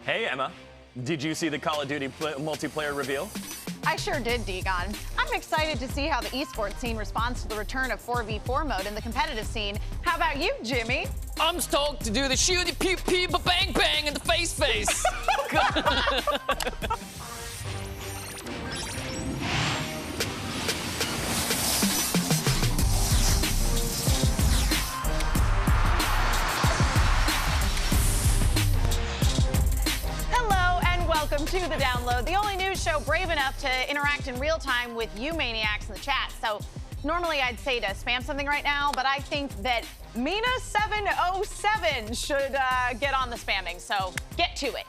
Hey, Emma. Did you see the Call of Duty multiplayer reveal? I sure did, Degon. I'm excited to see how the esports scene responds to the return of 4v4 mode in the competitive scene. How about you, Jimmy? I'm stoked to do the shooty pew pew bang bang in the face. Welcome to The Download, the only news show brave enough to interact in real time with you maniacs in the chat. So normally I'd say to spam something right now, but I think that Mina707 should get on the spamming, so get to it.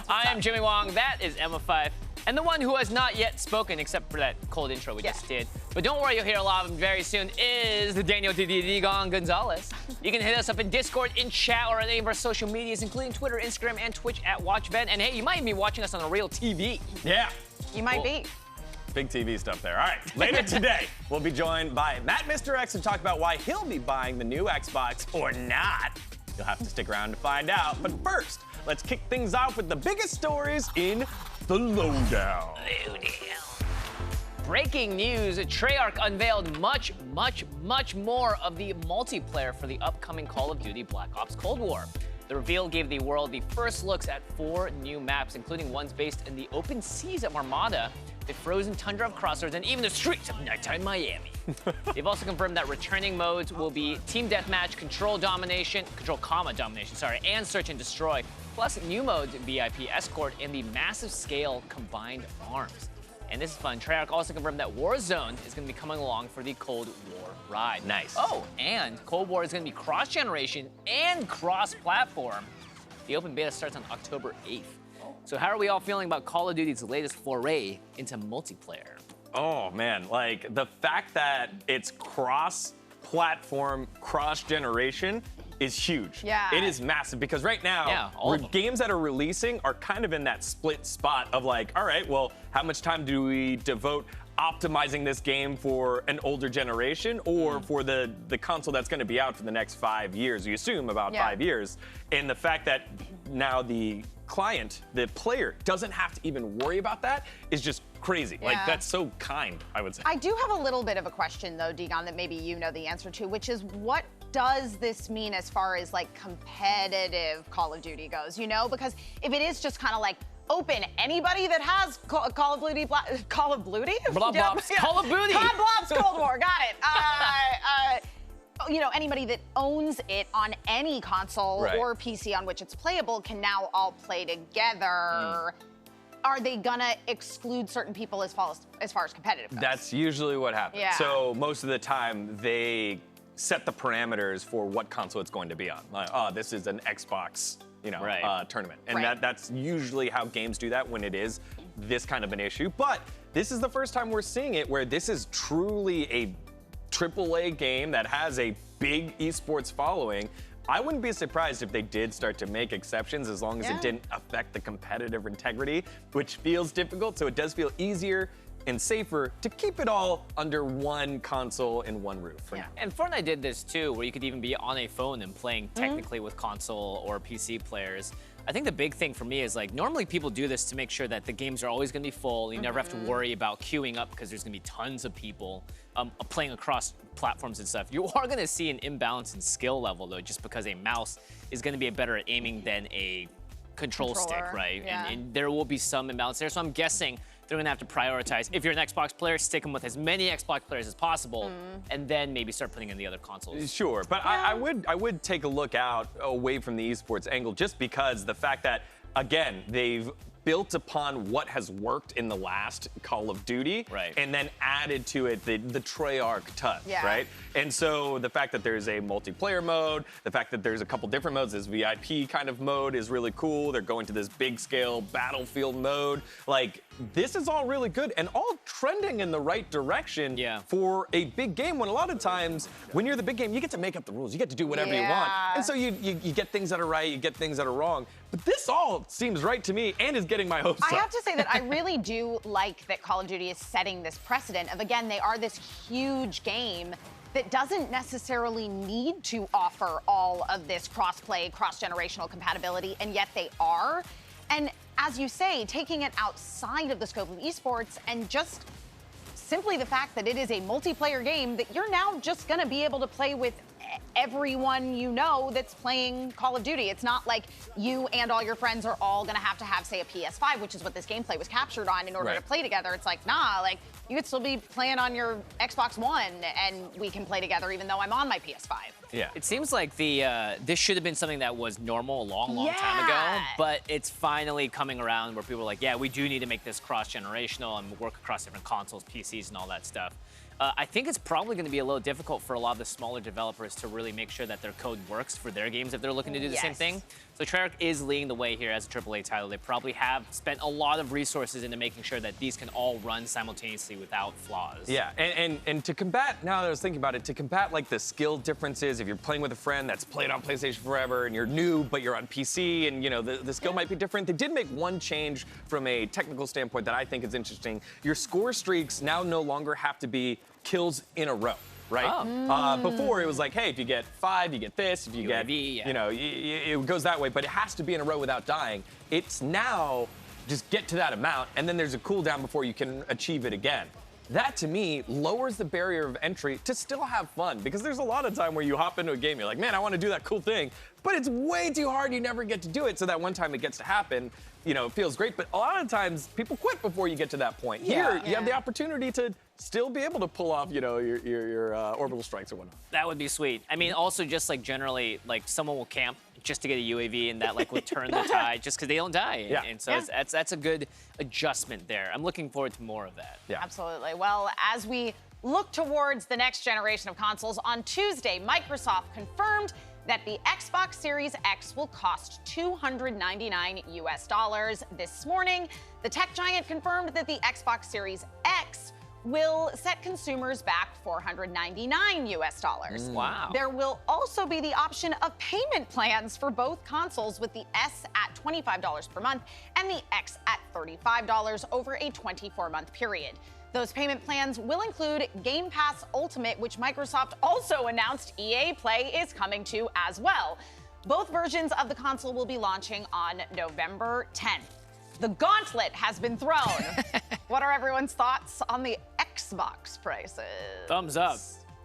I am Jimmy Wong, that is Emma5, and the one who has not yet spoken, except for that cold intro we just did. But don't worry, you'll hear a lot of him very soon, is the Daniel Digon Gonzalez. You can hit us up in Discord, in chat, or on any of our social medias, including Twitter, Instagram, and Twitch at WatchVenn. And hey, you might be watching us on a real TV. Yeah. You might be. Big TV stuff there. All right, later today, we'll be joined by Matt Mr. X to talk about why he'll be buying the new Xbox or not. You'll have to stick around to find out. But first, let's kick things off with the biggest stories in the Lowdown. Breaking news, Treyarch unveiled much more of the multiplayer for the upcoming Call of Duty Black Ops Cold War. The reveal gave the world the first looks at 4 new maps, including ones based in the open seas of Armada, the frozen tundra of Crossroads, and even the streets of nighttime Miami. They've also confirmed that returning modes will be Team Deathmatch, Control, Domination, and Search and Destroy, plus new modes, VIP Escort, and the massive scale combined arms. And this is fun. Treyarch also confirmed that Warzone is going to be coming along for the Cold War ride. Nice. Oh, and Cold War is going to be cross-generation and cross-platform. The open beta starts on October 8th. So how are we all feeling about Call of Duty's latest foray into multiplayer? Oh, man. Like, the fact that it's cross-platform, cross-generation is huge. Yeah. It is massive because right now, games that are releasing are kind of in that split spot of like, all right, well, how much time do we devote optimizing this game for an older generation or for the console that's going to be out for the next 5 years? You assume about 5 years. And the fact that now the client, the player, doesn't have to even worry about that is just crazy. Yeah. Like, that's so kind, I would say. I do have a little bit of a question, though, Degon, that maybe you know the answer to, which is what does this mean as far as, like, competitive Call of Duty goes, you know? Because if it is just kind of like open, anybody that has Call of Duty, Call of Duty? Call of Duty. Cold War, got it. You know, anybody that owns it on any console or PC on which it's playable can now all play together. Are they gonna exclude certain people as far as competitive goes? That's usually what happens. Yeah. So most of the time, they set the parameters for what console it's going to be on. Like, oh, this is an Xbox, tournament. And that's usually how games do that when it is this kind of an issue. But this is the first time we're seeing it where this is truly a AAA game that has a big esports following. I wouldn't be surprised if they did start to make exceptions as long as it didn't affect the competitive integrity, which feels difficult. So it does feel easier and safer to keep it all under one console and one roof for now. And Fortnite did this too, where you could even be on a phone and playing technically with console or PC players. I think the big thing for me is, like, normally people do this to make sure that the games are always going to be full. You never have to worry about queuing up because there's going to be tons of people playing across platforms and stuff. You are going to see an imbalance in skill level, though, just because a mouse is going to be better at aiming than a control stick, right? Yeah. And there will be some imbalance there. So I'm guessing they're going to have to prioritize. If you're an Xbox player, stick them with as many Xbox players as possible, and then maybe start putting in the other consoles. Sure, but I would take a look out away from the esports angle just because the fact that, again, they've built upon what has worked in the last Call of Duty, and then added to it the Treyarch touch, right? And so the fact that there's a multiplayer mode, the fact that there's a couple different modes, this VIP kind of mode is really cool. They're going to this big scale battlefield mode. Like, this is all really good and all trending in the right direction for a big game, when a lot of times when you're the big game, you get to make up the rules. You get to do whatever you want. And so you get things that are right, you get things that are wrong. But this all seems right to me and is getting my hopes up. I have to say that I really do like that Call of Duty is setting this precedent of, again, they are this huge game that doesn't necessarily need to offer all of this cross-play, cross-generational compatibility, and yet they are. And as you say, taking it outside of the scope of esports and just simply the fact that it is a multiplayer game that you're now just going to be able to play with everyone you know that's playing Call of Duty. It's not like you and all your friends are all going to have, say, a PS5, which is what this gameplay was captured on in order to play together. It's like, nah, like, you could still be playing on your Xbox One and we can play together even though I'm on my PS5. Yeah. It seems like this should have been something that was normal a long time ago, but it's finally coming around where people are like, yeah, we do need to make this cross-generational and work across different consoles, PCs, and all that stuff. I think it's probably going to be a little difficult for a lot of the smaller developers to really make sure that their code works for their games if they're looking to do the same thing. So Treyarch is leading the way here as a AAA title. They probably have spent a lot of resources into making sure that these can all run simultaneously without flaws. Yeah, and to combat, now that I was thinking about it, to combat like the skill differences, if you're playing with a friend that's played on PlayStation forever and you're new, but you're on PC and, you know, the skill might be different. They did make one change from a technical standpoint that I think is interesting. Your score streaks now no longer have to be kills in a row, right? Before it was like, hey, if you get 5, you get this. If you get, you know, it goes that way, but it has to be in a row without dying. It's now just get to that amount, and then there's a cooldown before you can achieve it again. That, to me, lowers the barrier of entry to still have fun, because there's a lot of time where you hop into a game, you're like, man, I want to do that cool thing, but it's way too hard, you never get to do it, so that one time it gets to happen, you know, it feels great, but a lot of times people quit before you get to that point. Here, you have the opportunity to still be able to pull off, you know, your orbital strikes or whatnot. That would be sweet. I mean, also just like generally, like someone will camp just to get a UAV and that like would turn the tide just because they don't die. And so that's a good adjustment there. I'm looking forward to more of that. Yeah. Absolutely. Well, as we look towards the next generation of consoles, on Tuesday, Microsoft confirmed that the Xbox Series X will cost $299 US. This morning, the tech giant confirmed that the Xbox Series X will set consumers back $499 US. Wow. There will also be the option of payment plans for both consoles, with the S at $25 per month and the X at $35 over a 24-month period. Those payment plans will include Game Pass Ultimate, which Microsoft also announced EA Play is coming to as well. Both versions of the console will be launching on November 10th. The gauntlet has been thrown. What are everyone's thoughts on the Xbox prices? Thumbs up.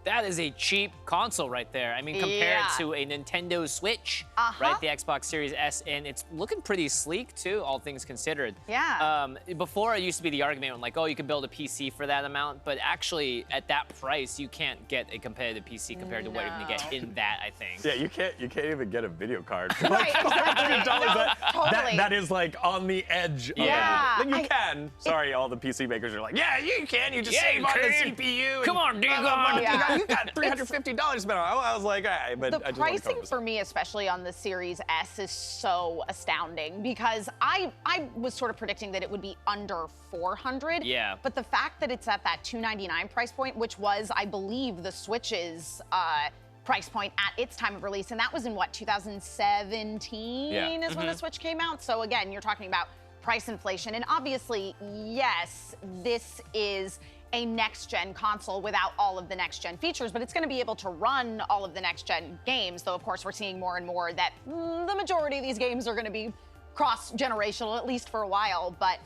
That is a cheap console right there. I mean, compared to a Nintendo Switch, right? The Xbox Series S, and it's looking pretty sleek too, all things considered. Yeah. Before, it used to be the argument like, oh, you can build a PC for that amount, but actually, at that price, you can't get a competitive PC compared to what you're gonna get in that, I think. Yeah, you can't even get a video card for Right, exactly. $500. That is like on the edge of it. Like, you can. Sorry, all the PC makers are like, yeah, you can. You just save on the CPU. Come on, Dagon. You got $350 spent on it. I was like, all right, but the pricing for me, especially on the Series S, is so astounding because I was sort of predicting that it would be under $400. Yeah. But the fact that it's at that $299 price point, which was, I believe, the Switch's price point at its time of release, and that was in what, 2017 is when the Switch came out. So again, you're talking about price inflation, and obviously, yes, this is a next-gen console without all of the next-gen features, but it's going to be able to run all of the next-gen games, though, of course, we're seeing more and more that the majority of these games are going to be cross-generational, at least for a while. But,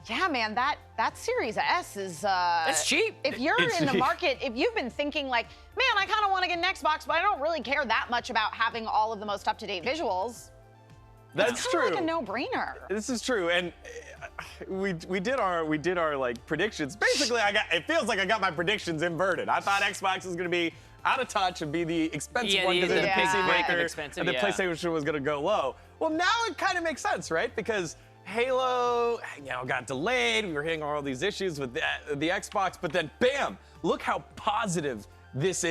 yeah, man, that Series S is... That's cheap. If you're in the market, if you've been thinking, like, man, I kind of want to get an Xbox, but I don't really care that much about having all of the most up-to-date visuals... That's true. It's kind of like a no-brainer. This is true, and we did our like predictions. Basically, it feels like I got my predictions inverted. I thought Xbox was going to be out of touch and be the expensive one because it's a PC maker, and the PlayStation was going to go low. Well, now it kind of makes sense, right? Because Halo, you know, got delayed. We were hitting all these issues with the Xbox, but then bam! Look how positive this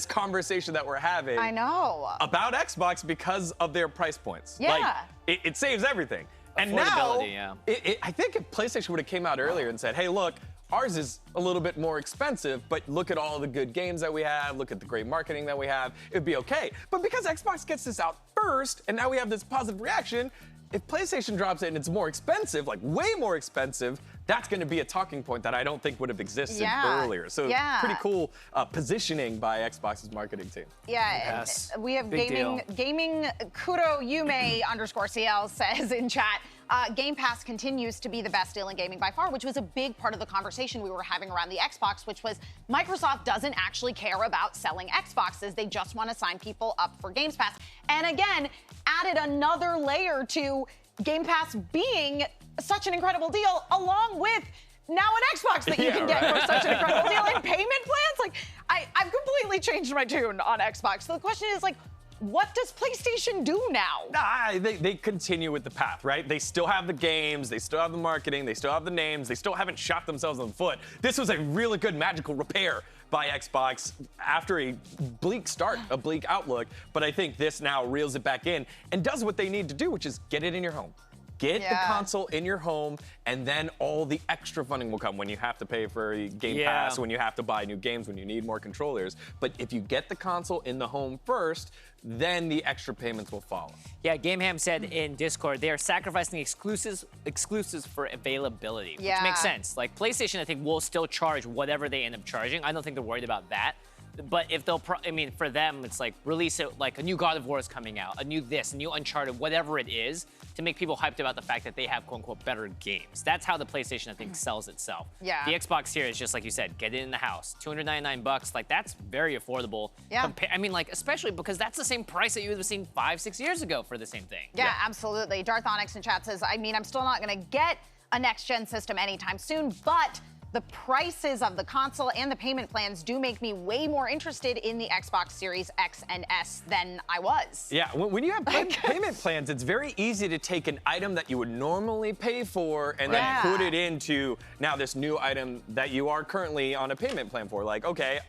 conversation that we're having. I know. About Xbox because of their price points. Yeah. Like, it saves everything. And now, I think if PlayStation would have came out earlier and said, hey, look, ours is a little bit more expensive, but look at all the good games that we have, look at the great marketing that we have, it'd be okay. But because Xbox gets this out first, and now we have this positive reaction, if PlayStation drops it and it's more expensive, like way more expensive, that's going to be a talking point that I don't think would have existed earlier. So pretty cool positioning by Xbox's marketing team. Yeah, we have gaming Kuro Yume _CL says in chat, Game Pass continues to be the best deal in gaming by far, which was a big part of the conversation we were having around the Xbox, which was Microsoft doesn't actually care about selling Xboxes. They just want to sign people up for Game Pass. And again, added another layer to Game Pass being such an incredible deal, along with now an Xbox that you can get for such an incredible deal and payment plans. Like, I've completely changed my tune on Xbox. So the question is, like, what does PlayStation do now? They continue with the path, right? They still have the games, they still have the marketing, they still have the names, they still haven't shot themselves in the foot. This was a really good magical repair by Xbox after a bleak start, a bleak outlook. But I think this now reels it back in and does what they need to do, which is get it in your home. Get the console in your home, and then all the extra funding will come when you have to pay for a Game Pass, when you have to buy new games, when you need more controllers. But if you get the console in the home first, then the extra payments will follow. Yeah, GameHam said in Discord, they are sacrificing exclusives for availability, which makes sense. Like, PlayStation, I think, will still charge whatever they end up charging. I don't think they're worried about that. But if they'll, I mean, for them, it's like release it, like a new God of War is coming out, a new this, a new Uncharted, whatever it is, to make people hyped about the fact that they have quote unquote better games. That's how the PlayStation, I think, sells itself. Yeah. The Xbox here is just like you said, get it in the house, $299. Like, that's very affordable. Yeah. I mean, like, especially because that's the same price that you would have seen 5-6 years ago for the same thing. Yeah, absolutely. Darth Onyx in chat says, I mean, I'm still not going to get a next-gen system anytime soon, but the prices of the console and the payment plans do make me way more interested in the Xbox Series X and S than I was. Yeah, when you have payment plans, it's very easy to take an item that you would normally pay for and then put it into now this new item that you are currently on a payment plan for. Like, okay,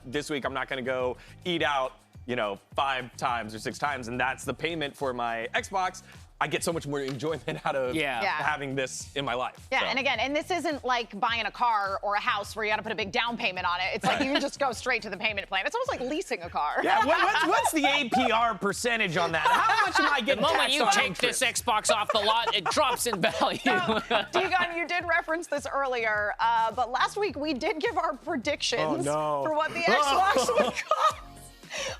this week I'm not gonna go eat out, you know, 5 times or 6 times, and that's the payment for my Xbox. I get so much more enjoyment out of having this in my life. Yeah, and again, and this isn't like buying a car or a house where you gotta put a big down payment on it. It's like you can just go straight to the payment plan. It's almost like leasing a car. Yeah, what's the APR percentage on that? How much am I getting The moment you take interest? this Xbox off the lot, it drops in value. Degon, you did reference this earlier, but last week we did give our predictions for what the Xbox would cost.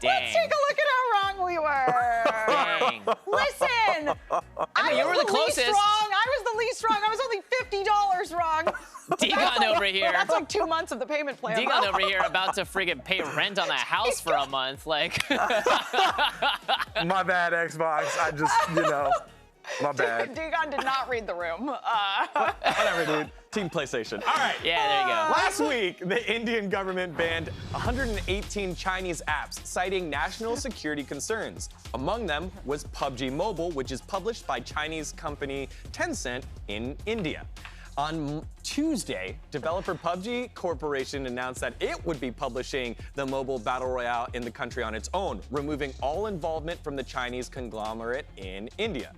Let's take a look at how wrong we were. Dang. Listen, I mean, you were was the closest. least wrong. I was the least wrong. I was only $50 wrong. Degon over here. That's like 2 months of the payment plan. Degon over here about to friggin' pay rent on a house for a month. Like. My bad, Xbox. I just, you know, my bad. Degon did not read the room. Whatever, dude. Team PlayStation. All right. Yeah, there you go. Last week, the Indian government banned 118 Chinese apps, citing national security concerns. Among them was PUBG Mobile, which is published by Chinese company Tencent in India. On Tuesday, developer PUBG Corporation announced that it would be publishing the mobile battle royale in the country on its own, removing all involvement from the Chinese conglomerate in India.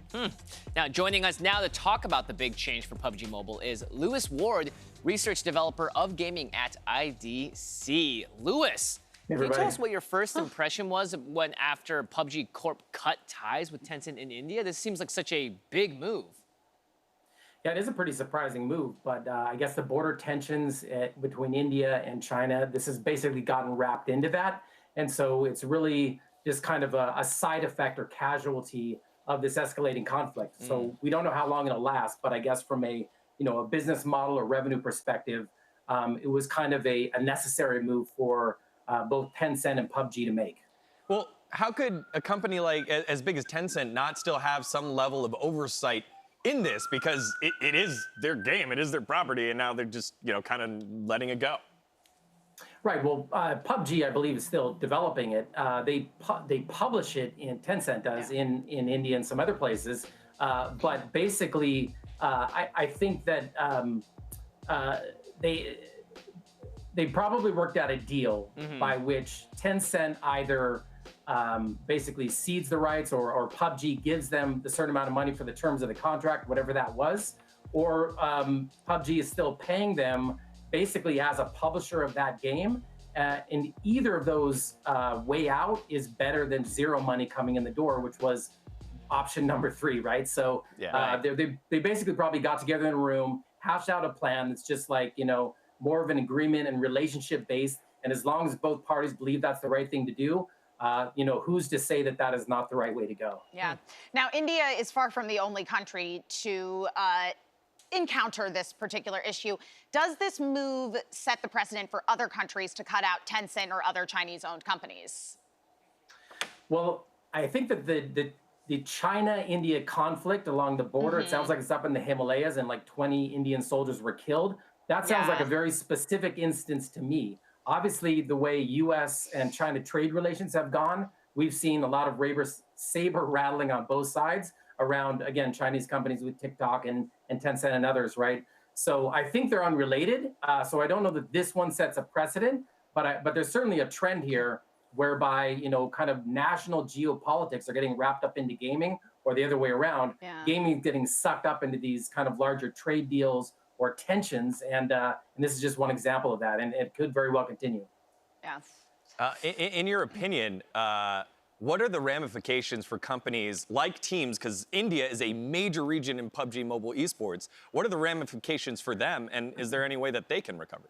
Now, joining us now to talk about the big change for PUBG Mobile is Lewis Ward, research developer of gaming at IDC. Lewis, can you tell us what your first impression was when after PUBG Corp cut ties with Tencent in India? This seems like such a big move. Yeah, it is a pretty surprising move, but I guess the border tensions between India and China, this has basically gotten wrapped into that. And so it's really just kind of a side effect or casualty of this escalating conflict. So we don't know how long it'll last, but I guess from a business model or revenue perspective, it was kind of a necessary move for both Tencent and PUBG to make. Well, how could a company like as big as Tencent not still have some level of oversight in this, because it is their game, it is their property, and now they're just, kind of letting it go? Right. Well, PUBG, I believe, is still developing it. They publish it Tencent does in India and some other places. But basically, I think that they probably worked out a deal by which Tencent either basically cedes the rights or PUBG gives them the certain amount of money for the terms of the contract, whatever that was, or PUBG is still paying them basically as a publisher of that game. And either of those way out is better than zero money coming in the door, which was option number 3, right? So they basically probably got together in a room, hashed out a plan that's just like, you know, more of an agreement and relationship based. And as long as both parties believe that's the right thing to do, you know, who's to say that that is not the right way to go? Yeah. Now, India is far from the only country to encounter this particular issue. Does this move set the precedent for other countries to cut out Tencent or other Chinese-owned companies? Well, I think that the China-India conflict along the border, it sounds like it's up in the Himalayas and like 20 Indian soldiers were killed. That sounds like a very specific instance to me. Obviously, the way U.S. and China trade relations have gone, we've seen a lot of saber rattling on both sides around, again, Chinese companies with TikTok and Tencent and others, right? So I think they're unrelated. So I don't know that this one sets a precedent, but there's certainly a trend here whereby, you know, kind of national geopolitics are getting wrapped up into gaming, or the other way around. Gaming is getting sucked up into these kind of larger trade deals or tensions, and this is just one example of that, and it could very well continue. In your opinion, what are the ramifications for companies like teams, because India is a major region in PUBG mobile esports, what are the ramifications for them, and is there any way that they can recover?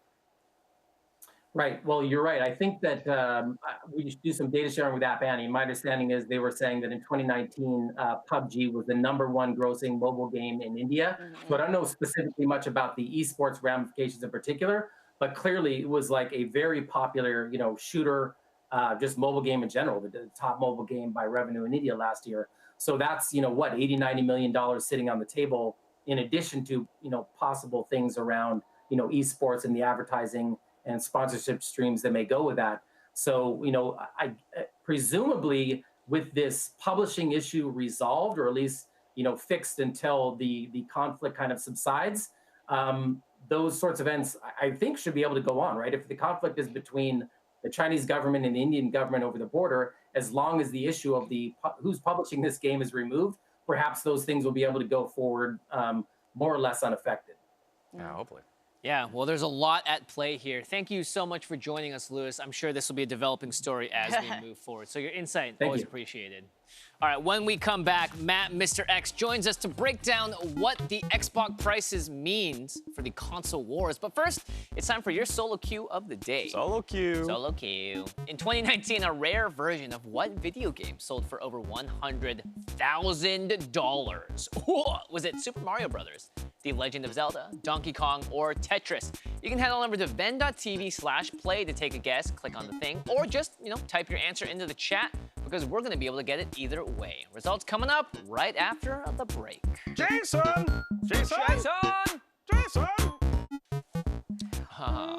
Right. Well, you're right. I think that we should do some data sharing with App Annie. My understanding is they were saying that in 2019, PUBG was the #1 grossing mobile game in India. So I don't know specifically much about the esports ramifications in particular, but clearly it was like a very popular, you know, shooter, just mobile game in general, the top mobile game by revenue in India last year. So that's, you know, what, $80–90 million sitting on the table, in addition to, you know, possible things around, you know, esports and the advertising and sponsorship streams that may go with that. So, you know, I presumably with this publishing issue resolved, or at least, you know, fixed until the conflict kind of subsides, those sorts of events, I think, should be able to go on, right? If the conflict is between the Chinese government and the Indian government over the border, as long as the issue of who's publishing this game is removed, perhaps those things will be able to go forward more or less unaffected. Yeah, hopefully. Yeah, well, there's a lot at play here. Thank you so much for joining us, Lewis. I'm sure this will be a developing story as we move forward. So your insight, always appreciated. All right, when we come back, Matt, Mr. X, joins us to break down what the Xbox prices means for the console wars. But first, it's time for your solo queue of the day. Solo queue. Solo queue. In 2019, a rare version of what video game sold for over $100,000? Was it Super Mario Brothers, The Legend of Zelda, Donkey Kong, or Tetris? You can head on over to VENN.tv/play to take a guess, click on the thing, or just, you know, type your answer into the chat, because we're gonna be able to get it either way. Results coming up right after the break. Jason!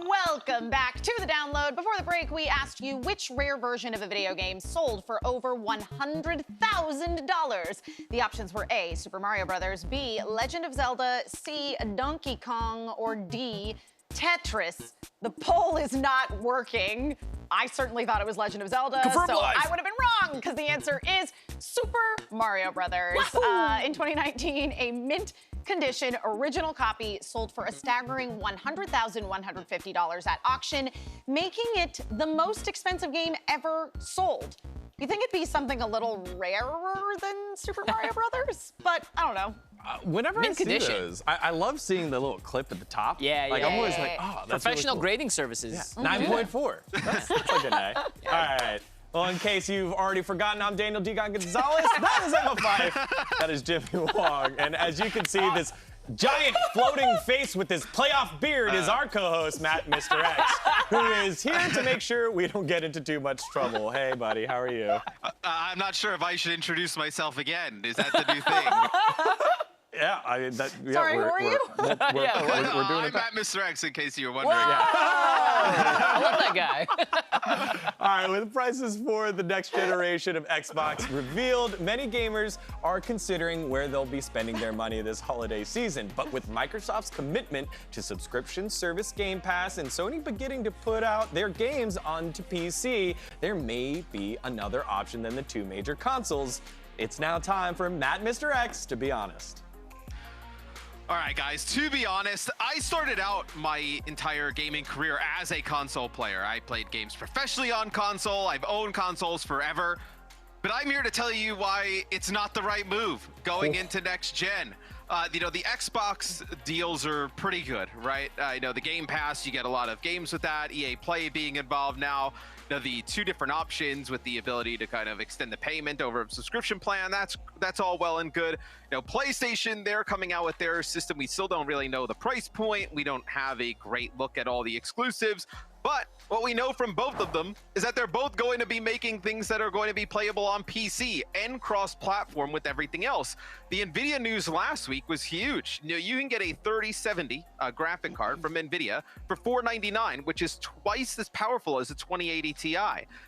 Welcome back to the download. Before the break, we asked you which rare version of a video game sold for over $100,000. The options were A, Super Mario Brothers, B, Legend of Zelda, C, Donkey Kong, or D, Tetris. The poll is not working. I certainly thought it was Legend of Zelda, so I would have been wrong, because the answer is Super Mario Brothers. In 2019, a mint condition original copy sold for a staggering $100,150 at auction, making it the most expensive game ever sold. You think it'd be something a little rarer than Super Mario Brothers? But I don't know. Whenever I see those, I love seeing the little clip at the top. I'm always like, oh, that's professional really cool. grading services. 9.4. That's like a 9. All right. Well, in case you've already forgotten, I'm Daniel Degon Gonzalez. That is Emma Fife. That is Jimmy Wong. And as you can see, this giant floating face with his playoff beard is our co-host, Matt, Mr. X, who is here to make sure we don't get into too much trouble. Hey, buddy, how are you? I'm not sure if I should introduce myself again. Is that the new thing? Yeah, Sorry, who are you? We're doing I'm Matt, Mr. X, in case you were wondering. I love that guy. All right, with prices for the next generation of Xbox revealed, many gamers are considering where they'll be spending their money this holiday season. But with Microsoft's commitment to subscription service Game Pass and Sony beginning to put out their games onto PC, there may be another option than the two major consoles. It's now time for Matt, Mr. X, to be honest. All right, guys, to be honest, I started out my entire gaming career as a console player. I played games professionally on console. I've owned consoles forever. But I'm here to tell you why it's not the right move going into next gen. You know, the Xbox deals are pretty good, right? You know, the Game Pass, you get a lot of games with that. EA Play being involved now. You know, the 2 different options with the ability to kind of extend the payment over a subscription plan. That's all well and good. You know, PlayStation, they're coming out with their system. We still don't really know the price point. We don't have a great look at all the exclusives. But what we know from both of them is that they're both going to be making things that are going to be playable on PC and cross-platform with everything else. The NVIDIA news last week was huge. You know, you can get a 3070 graphic card from NVIDIA for $499, which is twice as powerful as a 2080 Ti.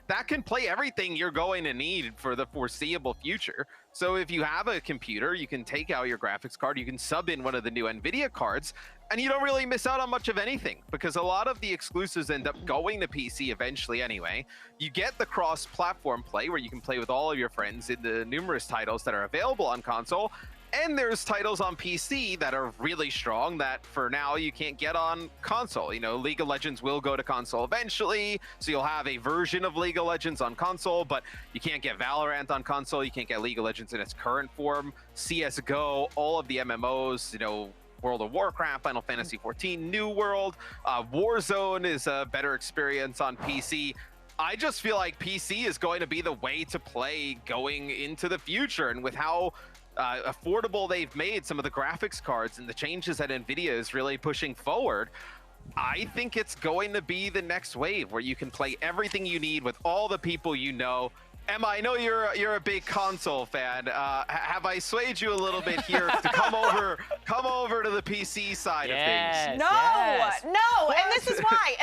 That can play everything you're going to need for the foreseeable future. So if you have a computer, you can take out your graphics card, you can sub in one of the new NVIDIA cards, and you don't really miss out on much of anything because a lot of the exclusives end up going to PC eventually anyway. You get the cross-platform play where you can play with all of your friends in the numerous titles that are available on console. And there's titles on PC that are really strong that for now you can't get on console. You know, League of Legends will go to console eventually, so you'll have a version of League of Legends on console, but you can't get Valorant on console, you can't get League of Legends in its current form. CSGO, all of the MMOs, you know, World of Warcraft, Final Fantasy XIV, New World, Warzone is a better experience on PC. I just feel like PC is going to be the way to play going into the future, and with how affordable they've made some of the graphics cards and the changes that NVIDIA is really pushing forward, I think it's going to be the next wave where you can play everything you need with all the people you know. Emma, I know you're a big console fan. Have I swayed you a little bit here to come over to the PC side of things? No, and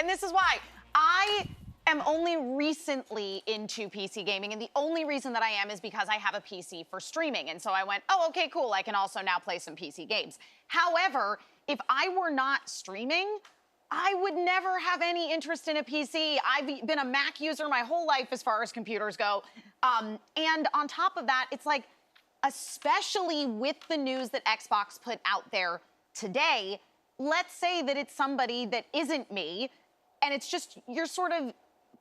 this is why. I am only recently into PC gaming, and the only reason that I am is because I have a PC for streaming. And so I went, oh, okay, cool. I can also now play some PC games. However, if I were not streaming, I would never have any interest in a PC. I've been a Mac user my whole life as far as computers go. And on top of that, it's like, especially with the news that Xbox put out there today, let's say that it's somebody that isn't me, and it's just your sort of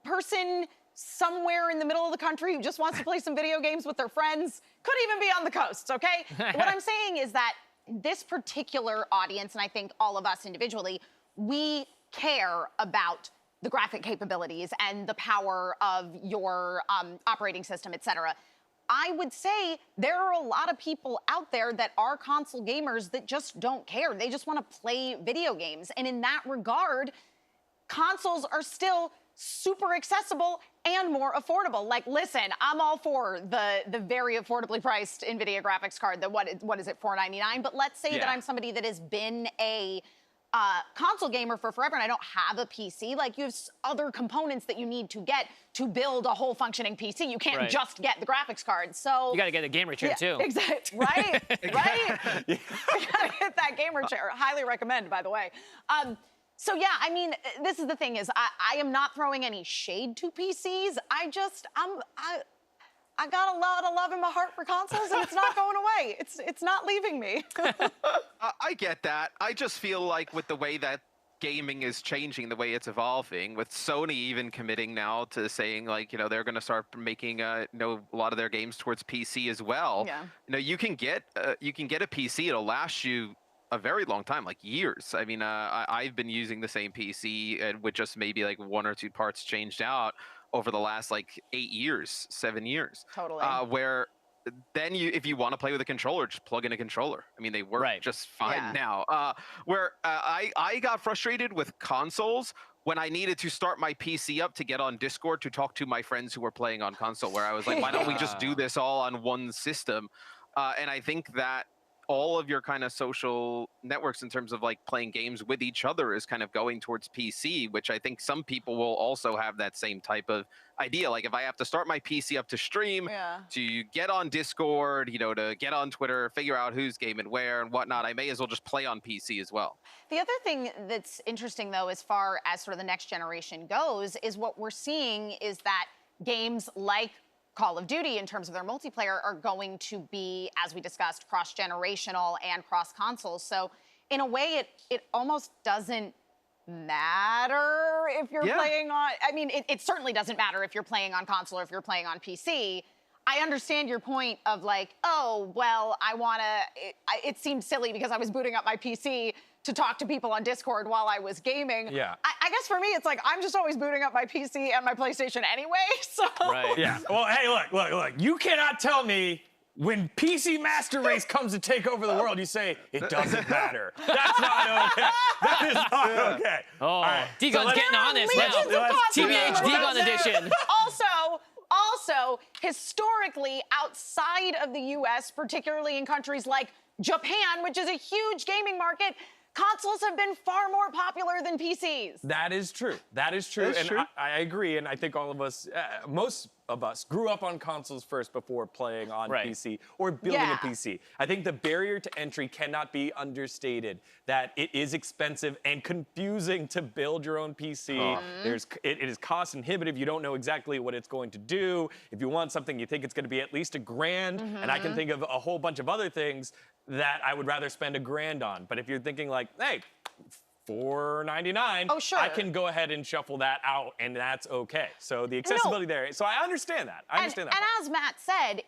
person somewhere in the middle of the country who just wants to play some video games with their friends, could even be on the coast, okay? What I'm saying is that this particular audience, and I think all of us individually, we care about the graphic capabilities and the power of your operating system, et cetera. I would say there are a lot of people out there that are console gamers that just don't care. They just want to play video games. And in that regard, consoles are still super accessible and more affordable. Like, listen, I'm all for the very affordably priced NVIDIA graphics card. What is it, $499? But let's say that I'm somebody that has been a console gamer for forever and I don't have a PC. Like, you have other components that you need to get to build a whole functioning PC. You can't just get the graphics card. So you got to get a gamer chair too. Exactly. Right? Right? You got to get that gamer chair. Highly recommend, by the way. So yeah, I mean, this is the thing is I am not throwing any shade to PCs. I got a lot of love in my heart for consoles, and it's not going away. It's not leaving me. I get that. I just feel like with the way that gaming is changing, the way it's evolving, with Sony even committing now to saying, like, you know, they're going to start making a lot of their games towards PC as well. Yeah. You know, you can get a PC. It'll last you a very long time, like years. I mean, I've been using the same PC and with just maybe like 1 or 2 parts changed out over the last like 8 years, 7 years. Totally. Where then if you want to play with a controller, just plug in a controller. I mean, they work just fine now. I got frustrated with consoles when I needed to start my PC up to get on Discord to talk to my friends who were playing on console, where I was like, why don't we just do this all on one system? And I think that all of your kind of social networks in terms of like playing games with each other is kind of going towards PC, which I think some people will also have that same type of idea. Like, if I have to start my PC up to stream, to get on Discord, you know, to get on Twitter, figure out who's gaming where and whatnot, I may as well just play on PC as well. The other thing that's interesting, though, as far as sort of the next generation goes, is what we're seeing is that games like Call of Duty, in terms of their multiplayer, are going to be, as we discussed, cross-generational and cross-consoles. So in a way, it almost doesn't matter if you're playing on, I mean, it certainly doesn't matter if you're playing on console or if you're playing on PC. I understand your point of like, oh, well, it seemed silly because I was booting up my PC to talk to people on Discord while I was gaming. Yeah. I guess for me, it's like, I'm just always booting up my PC and my PlayStation anyway, so. Right. Yeah. Well, hey, look. You cannot tell me when PC Master Race comes to take over the world, you say, it doesn't matter. That's not okay. That is not okay. Oh, all right. D-Gun's getting honest now. TBH D-Gun edition. Also, historically, outside of the US, particularly in countries like Japan, which is a huge gaming market, consoles have been far more popular than PCs. That is true. That is true. That's and true. I agree. And I think all of us, most of us, grew up on consoles first before playing on PC or building a PC. I think the barrier to entry cannot be understated. That it is expensive and confusing to build your own PC. It is cost inhibitive. You don't know exactly what it's going to do. If you want something, you think it's going to be at least $1,000. And I can think of a whole bunch of other things that I would rather spend $1,000 on. But if you're thinking like, hey, $4.99, oh, sure. I can go ahead and shuffle that out, and that's okay. So the accessibility there. So I understand that. I understand that. And as Matt said,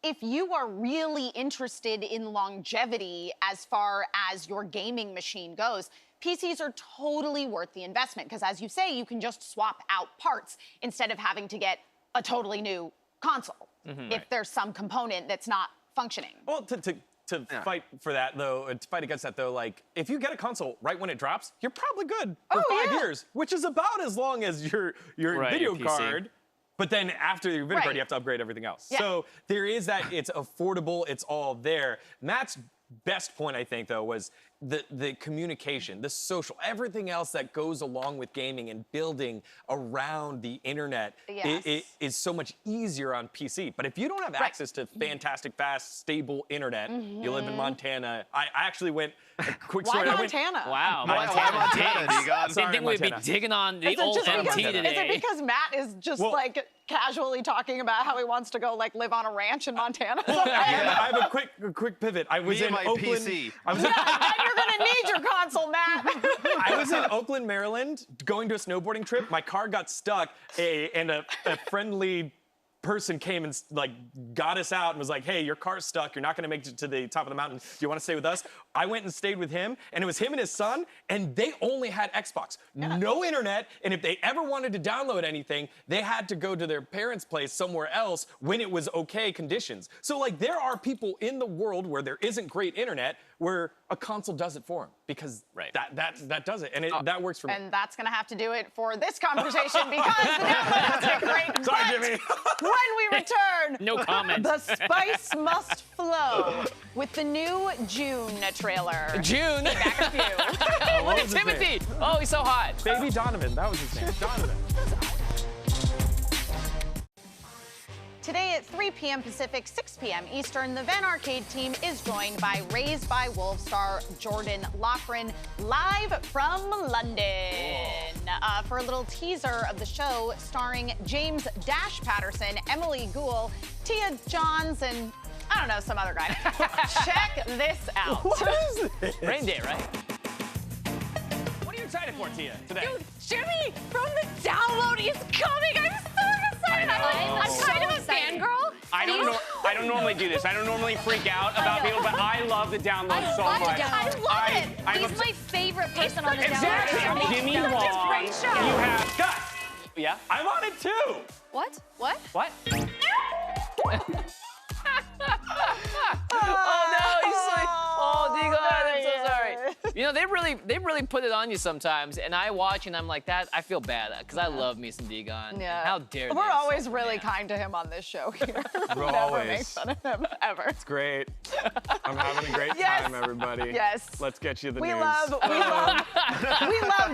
if you are really interested in longevity as far as your gaming machine goes, PCs are totally worth the investment because, as you say, you can just swap out parts instead of having to get a totally new console if there's some component that's not functioning. Well, to fight for that, though, to fight against that, though, like, if you get a console right when it drops, you're probably good for 5 years, which is about as long as your video card. But then after your video card, you have to upgrade everything else. Yeah. So there is that, it's affordable, it's all there. Matt's best point, I think, though, was the communication, the social, everything else that goes along with gaming and building around the internet is so much easier on PC. But if you don't have access to fantastic, fast, stable internet, you live in Montana. I actually went, a quick story. Why Montana? Wow, Montana. Didn't think we'd be digging on the old MT today. Is it because Matt is just like casually talking about how he wants to go like live on a ranch in Montana? I have a quick pivot. I was in Oakland. PC. You're gonna need your console, Matt. I was in Oakland, Maryland, going to a snowboarding trip. My car got stuck, and a friendly person came and like got us out and was like, hey, your car's stuck. You're not going to make it to the top of the mountain. Do you want to stay with us? I went and stayed with him, and it was him and his son, and they only had Xbox. No internet, and if they ever wanted to download anything, they had to go to their parents' place somewhere else when it was okay conditions. So, like, there are people in the world where there isn't great internet where a console does it for them because that does it, and that works for me. And that's gonna have to do it for this conversation because the download has been great. Sorry, Jimmy. When we return, no comment. The spice must flow with the new June trailer. June. Back a few. Look at Timothy. Oh, he's so hot. Baby Donovan, that was his name. Donovan. Today at 3 p.m. Pacific, 6 p.m. Eastern, the VENN Arcade team is joined by Raised by Wolves star Jordan Loughran, live from London, for a little teaser of the show starring James Dash Patterson, Emily Gould, Tia Johns, and I don't know, some other guy. Check this out. What is this? Rain Day, right? What are you excited for, Tia, today? Dude, Jimmy from the download is coming. I'm so excited. I'm kind of a fangirl. I don't normally do this. I don't normally freak out about people, but I love the download so much. I love it. He's my favorite person on the Exactly. download. I'm Jimmy Such a Wong. great show. You have Guys, yeah. I'm on it too. What? What? What? Oh no, he's like, oh, D-God, I'm so sorry. You know, they really put it on you sometimes, and I watch and I'm like, that I feel bad because I love me some D-Gon. Yeah. How dare they? We're always really kind to him on this show here. We never always. make fun of him, ever. It's great. I'm having a great Yes. time, everybody. Yes. Let's get you the We news. love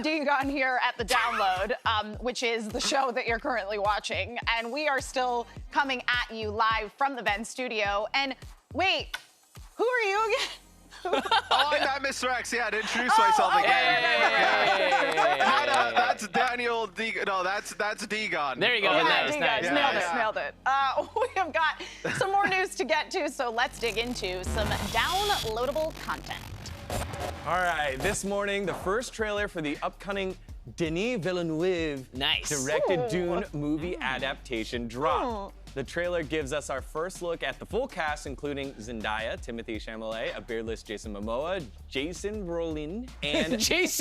D-Gon here at The Download, which is the show that you're currently watching. And we are still coming at you live from the VENN studio. And wait, who are you again? Oh, I'm not Miss Rex. Yeah, to introduce myself again. That's Daniel D. No, that's D-Gon. There you go. Yeah, Nice, D-Gon. nice. Nailed it. We have got some more news to get to, so let's dig into some downloadable content. All right, this morning, the first trailer for the upcoming Denis Villeneuve Nice. directed Dune movie adaptation dropped. The trailer gives us our first look at the full cast, including Zendaya, Timothée Chalamet, a beardless Jason Momoa, Jason Brolin, and Josh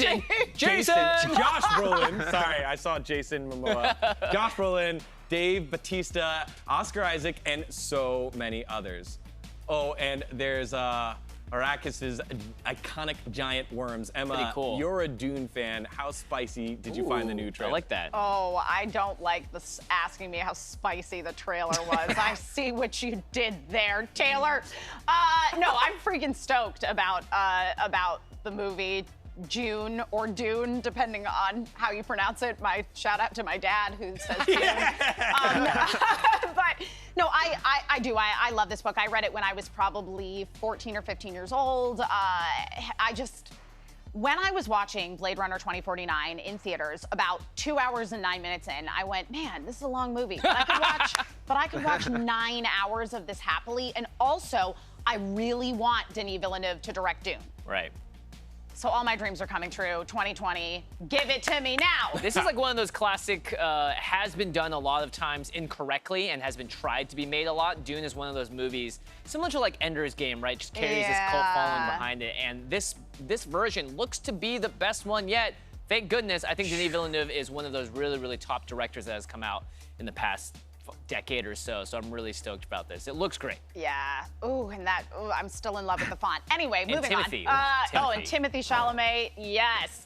Brolin. Sorry, I saw Jason Momoa. Josh Brolin, Dave Bautista, Oscar Isaac, and so many others. Oh, and there's Arrakis's iconic giant worms. Emma, cool. You're a Dune fan. How spicy did you find the new trailer? I like that. Oh, I don't like this asking me how spicy the trailer was. I see what you did there, Taylor. No, I'm freaking stoked about the movie. June or Dune, depending on how you pronounce it. My shout out to my dad who says Dune. But no, I do. I love this book. I read it when I was probably 14 or 15 years old. When I was watching Blade Runner 2049 in theaters, about 2 hours and 9 minutes in, I went, man, this is a long movie. But I could watch 9 hours of this happily. And also, I really want Denis Villeneuve to direct Dune. Right. So all my dreams are coming true. 2020, give it to me now. This is like one of those classic, has been done a lot of times incorrectly and has been tried to be made a lot. Dune is one of those movies, similar to like Ender's Game, right? Just carries this cult following behind it. And this version looks to be the best one yet. Thank goodness. I think Denis Villeneuve is one of those really, really top directors that has come out in the past decade or so. So I'm really stoked about this. It looks great. Yeah. Ooh, and that, I'm still in love with the font. Anyway, moving Timothy. on. And Timothée Chalamet, yes.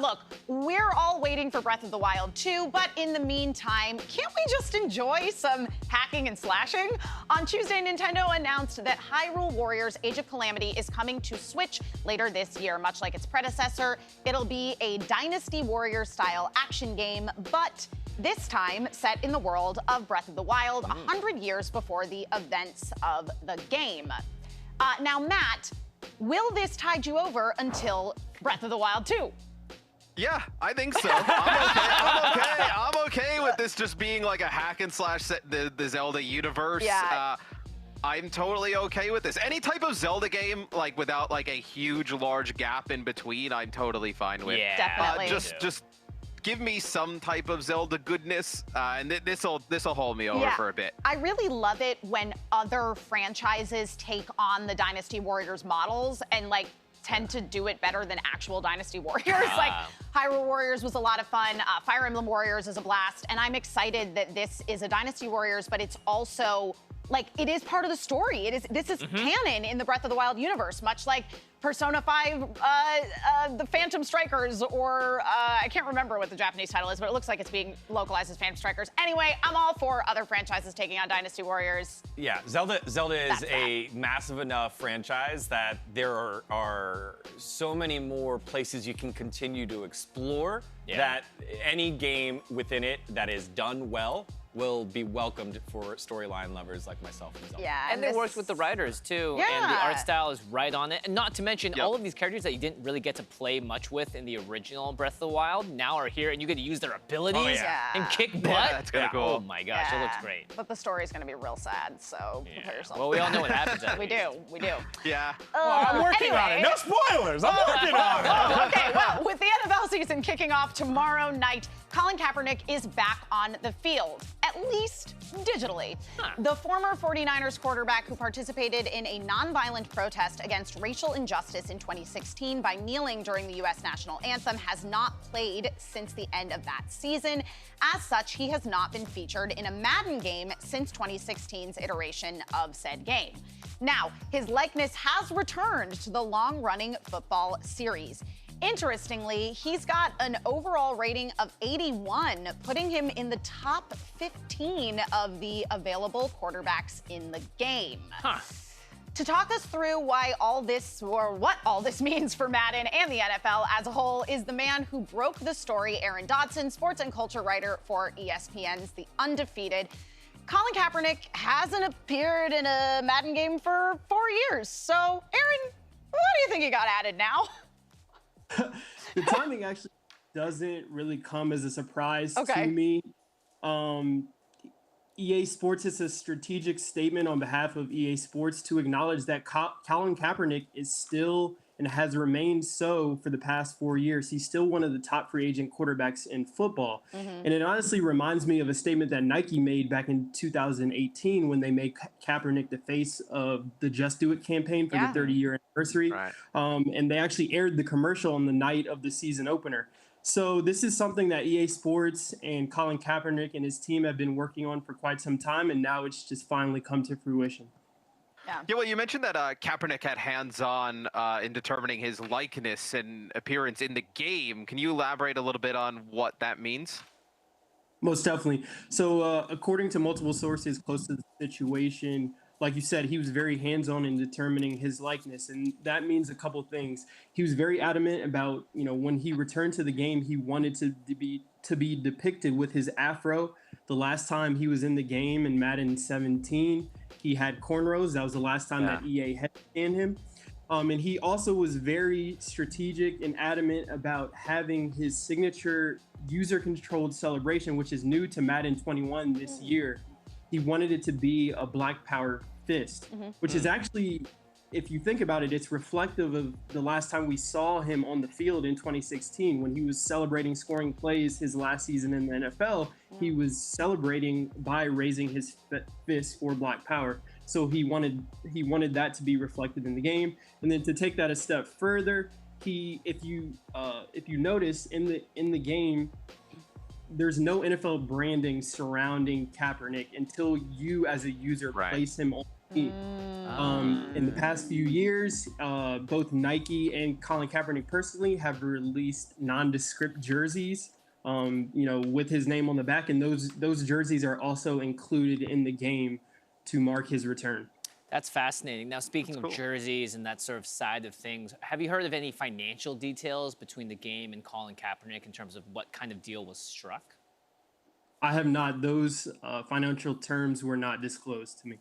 Look, we're all waiting for Breath of the Wild 2, but in the meantime, can't we just enjoy some hacking and slashing? On Tuesday, Nintendo announced that Hyrule Warriors Age of Calamity is coming to Switch later this year. Much like its predecessor, it'll be a Dynasty Warriors-style action game, but this time set in the world of Breath of the Wild, 100 years before the events of the game. Now, Matt, will this tide you over until Breath of the Wild 2? Yeah, I think so. I'm okay with this just being like a hack and slash the Zelda universe. Yeah. I'm totally okay with this. Any type of Zelda game, like without like a huge, large gap in between, I'm totally fine with. Yeah, definitely. Just give me some type of Zelda goodness, and this'll hold me over for a bit. I really love it when other franchises take on the Dynasty Warriors models and like tend to do it better than actual Dynasty Warriors. Like Hyrule Warriors was a lot of fun. Fire Emblem Warriors is a blast, and I'm excited that this is a Dynasty Warriors, but it's also like it is part of the story. This is canon in the Breath of the Wild universe, much like Persona 5, the Phantom Strikers, or I can't remember what the Japanese title is, but it looks like it's being localized as Phantom Strikers. Anyway, I'm all for other franchises taking on Dynasty Warriors. Yeah, Zelda is a massive enough franchise that there are so many more places you can continue to explore that any game within it that is done well will be welcomed for storyline lovers like myself and Zelda. Yeah, and they worked with the writers too, and the art style is right on it. And not to mention all of these characters that you didn't really get to play much with in the original Breath of the Wild now are here, and you get to use their abilities and kick butt. Yeah, that's kind of cool. Oh my gosh, it looks great. But the story is going to be real sad, so prepare yourself. Well, we all know what happens. We do. Yeah. Well, I'm working on it. No spoilers. I'm working on it. Okay, well, with the NFL season kicking off tomorrow night, Colin Kaepernick is back on the field, at least digitally. The former 49ers quarterback who participated in a nonviolent protest against racial injustice in 2016 by kneeling during the U.S. national anthem has not played since the end of that season. As such, he has not been featured in a Madden game since 2016's iteration of said game. Now, his likeness has returned to the long-running football series. Interestingly, he's got an overall rating of 81, putting him in the top 15 of the available quarterbacks in the game. To talk us through why all this, or what all this means for Madden and the NFL as a whole, is the man who broke the story, Aaron Dodson, sports and culture writer for ESPN's The Undefeated. Colin Kaepernick hasn't appeared in a Madden game for 4 years. So, Aaron, what do you think he got added now? The timing actually doesn't really come as a surprise to me. EA Sports is a strategic statement on behalf of EA Sports to acknowledge that Colin Kaepernick is still and has remained so for the past 4 years. He's still one of the top free agent quarterbacks in football. And it honestly reminds me of a statement that Nike made back in 2018 when they made Kaepernick the face of the Just Do It campaign for the 30-year anniversary. And they actually aired the commercial on the night of the season opener. So this is something that EA Sports and Colin Kaepernick and his team have been working on for quite some time, and now it's just finally come to fruition. Yeah, well, you mentioned that Kaepernick had hands-on in determining his likeness and appearance in the game. Can you elaborate a little bit on what that means? Most definitely. So according to multiple sources close to the situation, like you said, he was very hands-on in determining his likeness, and that means a couple things. He was very adamant about, when he returned to the game, he wanted to be depicted with his afro. The last time he was in the game in Madden 17, he had cornrows. That was the last time that EA had scanned him. And he also was very strategic and adamant about having his signature user-controlled celebration, which is new to Madden 21 this year. He wanted it to be a Black Power fist, which is actually, if you think about it, it's reflective of the last time we saw him on the field in 2016 when he was celebrating scoring plays his last season in the NFL. He was celebrating by raising his fist for Black Power. So he wanted that to be reflected in the game. And then to take that a step further, if you notice in the game, there's no NFL branding surrounding Kaepernick until you as a user place him on the team. In the past few years, both Nike and Colin Kaepernick personally have released nondescript jerseys, with his name on the back, and those jerseys are also included in the game to mark his return. That's fascinating. Now, speaking of jerseys and that sort of side of things, have you heard of any financial details between the game and Colin Kaepernick in terms of what kind of deal was struck? I have not. Those financial terms were not disclosed to me.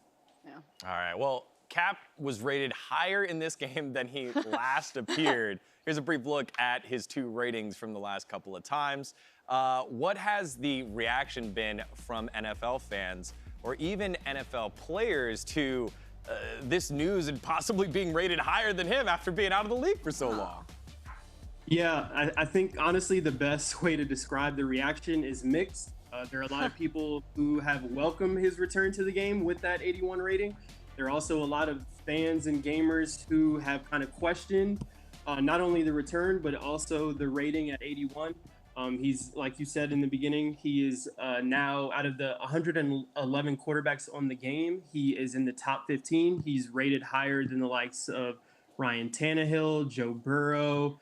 All right. Well, Cap was rated higher in this game than he last appeared. Here's a brief look at his 2 ratings from the last couple of times. What has the reaction been from NFL fans or even NFL players to this news and possibly being rated higher than him after being out of the league for so long? Yeah, I think honestly the best way to describe the reaction is mixed. There are a lot of people who have welcomed his return to the game with that 81 rating. There are also a lot of fans and gamers who have kind of questioned not only the return, but also the rating at 81. He's, like you said in the beginning, he is now out of the 111 quarterbacks on the game, he is in the top 15. He's rated higher than the likes of Ryan Tannehill, Joe Burrow,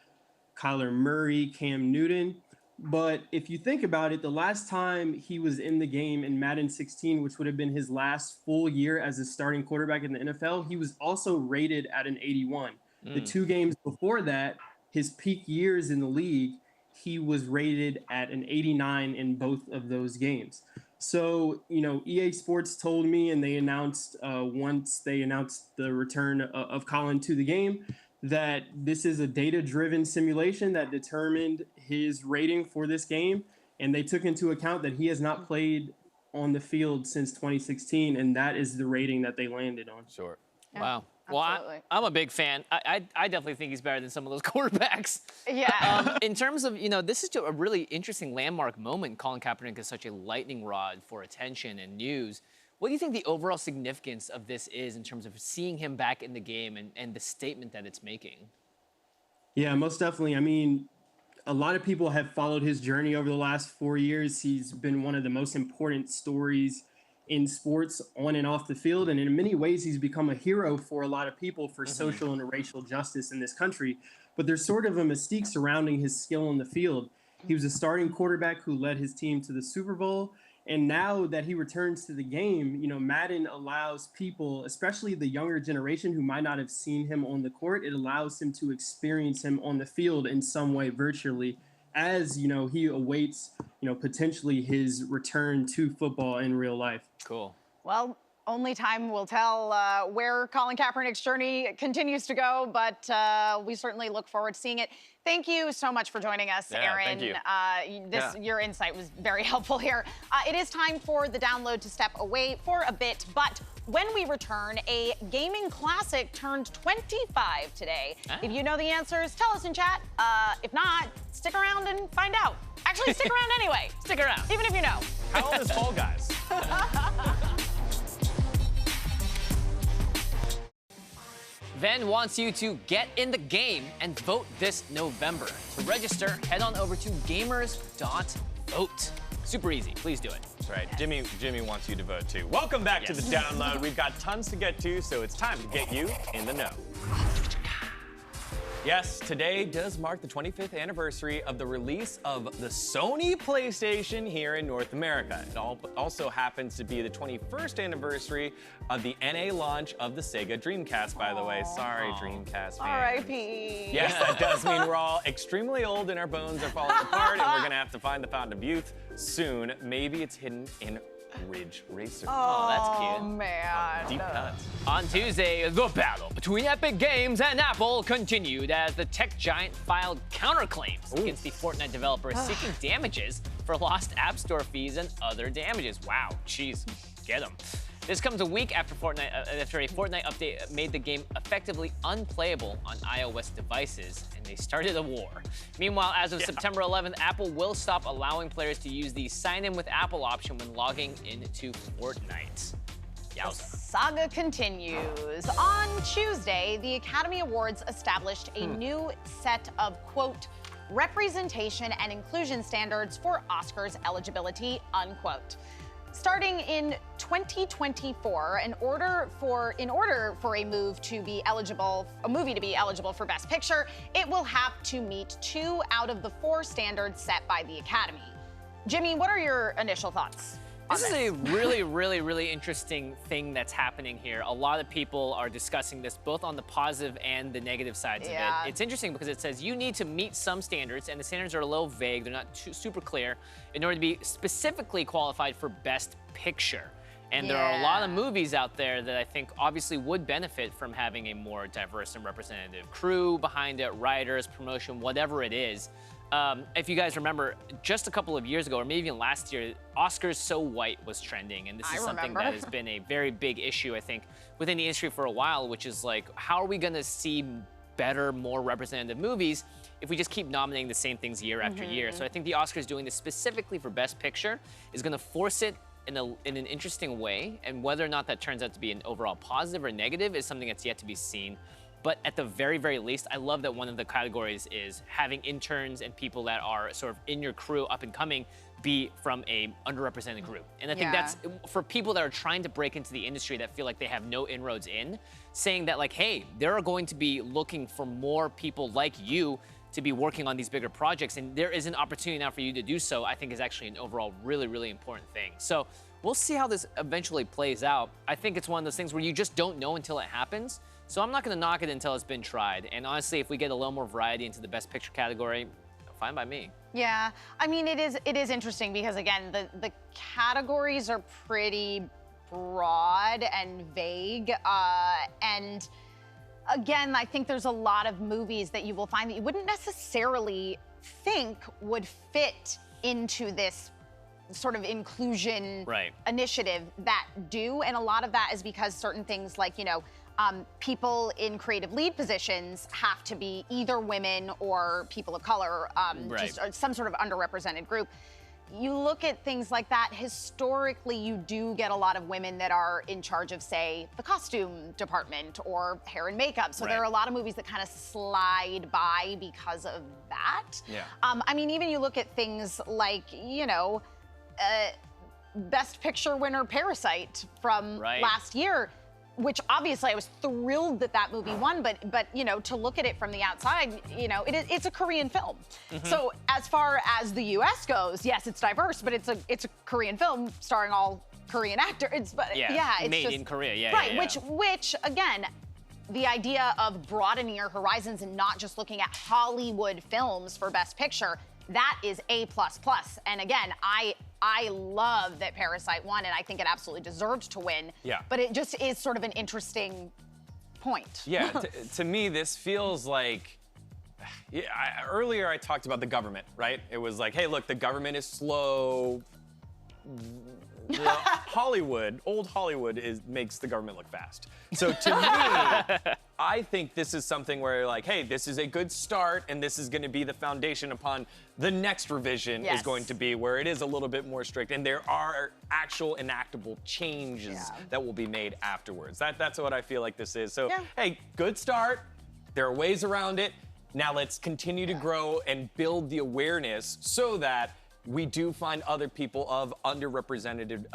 Kyler Murray, Cam Newton. But if you think about it, the last time he was in the game in Madden 16, which would have been his last full year as a starting quarterback in the NFL, he was also rated at an 81. The 2 games before that, his peak years in the league, he was rated at an 89 in both of those games. So, EA Sports told me, and they announced once they announced the return of Colin to the game, that this is a data-driven simulation that determined his rating for this game, and they took into account that he has not played on the field since 2016, and that is the rating that they landed on. Sure. Yeah, wow. Well, I'm a big fan. I definitely think he's better than some of those quarterbacks. Yeah. In terms of, this is a really interesting landmark moment. Colin Kaepernick is such a lightning rod for attention and news. What do you think the overall significance of this is in terms of seeing him back in the game and the statement that it's making? Yeah, most definitely. I mean, a lot of people have followed his journey over the last 4 years. He's been one of the most important stories in sports on and off the field. And in many ways, he's become a hero for a lot of people for social and racial justice in this country. But there's sort of a mystique surrounding his skill on the field. He was a starting quarterback who led his team to the Super Bowl. And now that he returns to the game, Madden allows people, especially the younger generation who might not have seen him on the court, it allows him to experience him on the field in some way virtually as, he awaits, potentially his return to football in real life. Cool. Well, only time will tell where Colin Kaepernick's journey continues to go, but we certainly look forward to seeing it. Thank you so much for joining us, Aaron. Thank you. Your insight was very helpful here. It is time for the download to step away for a bit, but when we return, a gaming classic turned 25 today. If you know the answers, tell us in chat. If not, stick around and find out. Actually, stick around anyway. Stick around. Even if you know. How old is Fall Guys? VENN wants you to get in the game and vote this November. To register, head on over to gamers.vote. Super easy. Please do it. That's right. Jimmy wants you to vote too. Welcome back to the download. We've got tons to get to, so it's time to get you in the know. Yes, today does mark the 25th anniversary of the release of the Sony PlayStation here in North America. It also happens to be the 21st anniversary of the NA launch of the Sega Dreamcast, by the way. Sorry, Dreamcast fans. R.I.P. Yes, that does mean we're all extremely old and our bones are falling apart, and we're gonna have to find the fountain of youth soon. Maybe it's hidden in Ridge Racer. Oh, that's cute. Oh, man. Deep cuts. On Tuesday, the battle between Epic Games and Apple continued as the tech giant filed counterclaims against the Fortnite developer seeking damages for lost App Store fees and other damages. Wow, jeez, get them. This comes a week after a Fortnite update made the game effectively unplayable on iOS devices, and they started a war. Meanwhile, as of September 11th, Apple will stop allowing players to use the Sign In with Apple option when logging into Fortnite. The saga continues. On Tuesday, the Academy Awards established a new set of, quote, representation and inclusion standards for Oscars eligibility, unquote. Starting in 2024, in order for a movie to be eligible for Best Picture, it will have to meet 2 out of the 4 standards set by the Academy. Jimmy, what are your initial thoughts? This is a really, really, really interesting thing that's happening here. A lot of people are discussing this both on the positive and the negative sides of it. It's interesting because it says you need to meet some standards, and the standards are a little vague. They're not super clear in order to be specifically qualified for Best Picture. And there are a lot of movies out there that I think obviously would benefit from having a more diverse and representative crew behind it, writers, promotion, whatever it is. If you guys remember, just a couple of years ago, or maybe even last year, Oscars So White was trending, and this is something that has been a very big issue, I think, within the industry for a while, which is like, how are we gonna see better, more representative movies if we just keep nominating the same things year after year? So I think the Oscars doing this specifically for Best Picture is gonna force it in an interesting way, and whether or not that turns out to be an overall positive or negative is something that's yet to be seen. But at the very, very least, I love that one of the categories is having interns and people that are sort of in your crew, up and coming, be from a underrepresented group. And I think that's, for people that are trying to break into the industry that feel like they have no inroads in, saying that like, hey, they're going to be looking for more people like you to be working on these bigger projects, and there is an opportunity now for you to do so, I think is actually an overall really, really important thing. So we'll see how this eventually plays out. I think it's one of those things where you just don't know until it happens. So I'm not gonna knock it until it's been tried. And honestly, if we get a little more variety into the Best Picture category, fine by me. Yeah, I mean, it is interesting because again, the categories are pretty broad and vague, and again, I think there's a lot of movies that you will find that you wouldn't necessarily think would fit into this sort of inclusion initiative that do, and a lot of that is because certain things like, you know, people in creative lead positions have to be either women or people of color, just some sort of underrepresented group. You look at things like that, historically, you do get a lot of women that are in charge of, say, the costume department or hair and makeup. So there are a lot of movies that kind of slide by because of that. I mean, even you look at things like, you know, Best Picture winner Parasite from last year, which obviously I was thrilled that that movie won, but you know, to look at it from the outside, you know, it's a Korean film. So as far as the U.S. goes, yes, it's diverse, but it's a Korean film starring all Korean actors. It's made just, in Korea, which again, the idea of broadening your horizons and not just looking at Hollywood films for Best Picture, that is A++. And again, I love that Parasite won, and I think it absolutely deserved to win. But it just is sort of an interesting point. To me, this feels like, earlier I talked about the government, right? It was like, hey, look, the government is slow. Hollywood, old Hollywood, makes the government look fast. So to me, I think this is something where you're like, hey, this is a good start, and this is going to be the foundation upon the next revision is going to be where it is a little bit more strict, and there are actual enactable changes that will be made afterwards. That's what I feel like this is. So, hey, good start. There are ways around it. Now let's continue to grow and build the awareness so that we do find other people of underrepresented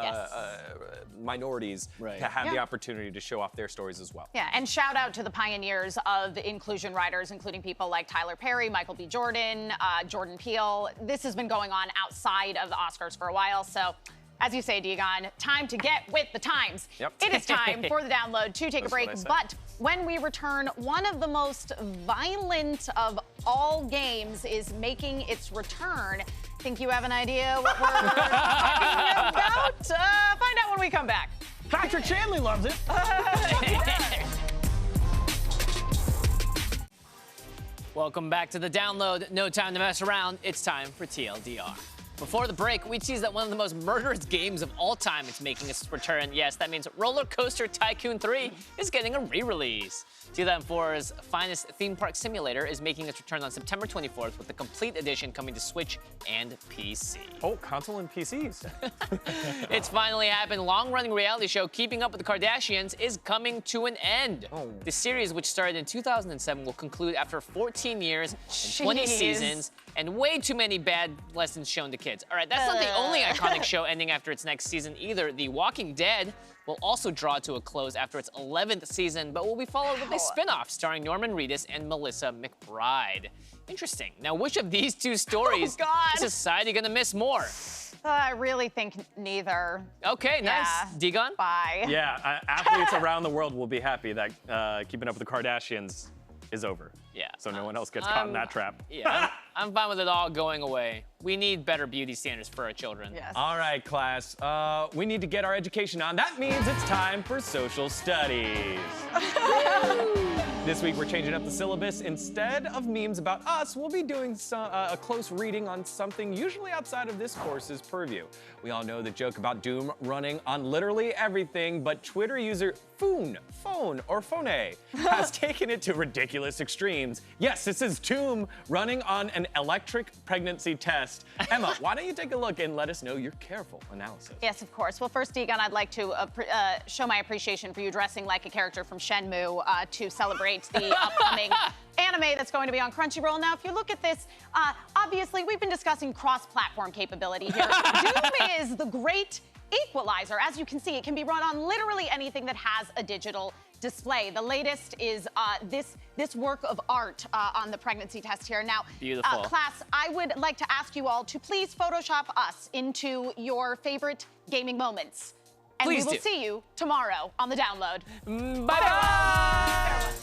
minorities to have the opportunity to show off their stories as well. Yeah, and shout out to the pioneers of inclusion riders, including people like Tyler Perry, Michael B. Jordan, Jordan Peele. This has been going on outside of the Oscars for a while, so as you say, Deegan, time to get with the times. Yep. It is time for the download to take a break, but when we return, one of the most violent of all games is making its return. Think you have an idea what we're talking about? Find out when we come back. Patrick Shanley loves it. Welcome back to the download. No time to mess around. It's time for TLDR. Before the break, we teased that one of the most murderous games of all time is making its return. Yes, that means Roller Coaster Tycoon 3 is getting a re-release. 2004's finest theme park simulator is making its return on September 24th with the complete edition coming to Switch and PC. Oh, console and PCs. It's finally happened. Long-running reality show Keeping Up with the Kardashians is coming to an end. The series, which started in 2007, will conclude after 14 years and 20 seasons and way too many bad lessons shown to kids. All right, that's not the only iconic show ending after its next season either. The Walking Dead will also draw to a close after its 11th season, but will be followed with a spin-off starring Norman Reedus and Melissa McBride. Interesting. Now, which of these two stories is society gonna miss more? I really think neither. Okay, nice. Deegan? Bye. Yeah, athletes around the world will be happy that Keeping Up with the Kardashians is over. Yeah. So no one else gets caught in that trap. Yeah, I'm fine with it all going away. We need better beauty standards for our children. Yes. All right, class. We need to get our education on. That means it's time for social studies. This week, we're changing up the syllabus. Instead of memes about us, we'll be doing a close reading on something usually outside of this course's purview. We all know the joke about doom running on literally everything, but Twitter user phone has taken it to ridiculous extremes. Yes, this is Doom running on an electric pregnancy test. Emma, why don't you take a look and let us know your careful analysis? Yes, of course. Well, first, Deegan, I'd like to show my appreciation for you dressing like a character from Shenmue to celebrate the upcoming anime that's going to be on Crunchyroll. Now, if you look at this, obviously, we've been discussing cross-platform capability here. Doom is the great equalizer. As you can see, it can be run on literally anything that has a digital display. The latest is this work of art on the pregnancy test here. Now, beautiful. Class, I would like to ask you all to please Photoshop us into your favorite gaming moments. And we will see you tomorrow on the download. Bye-bye!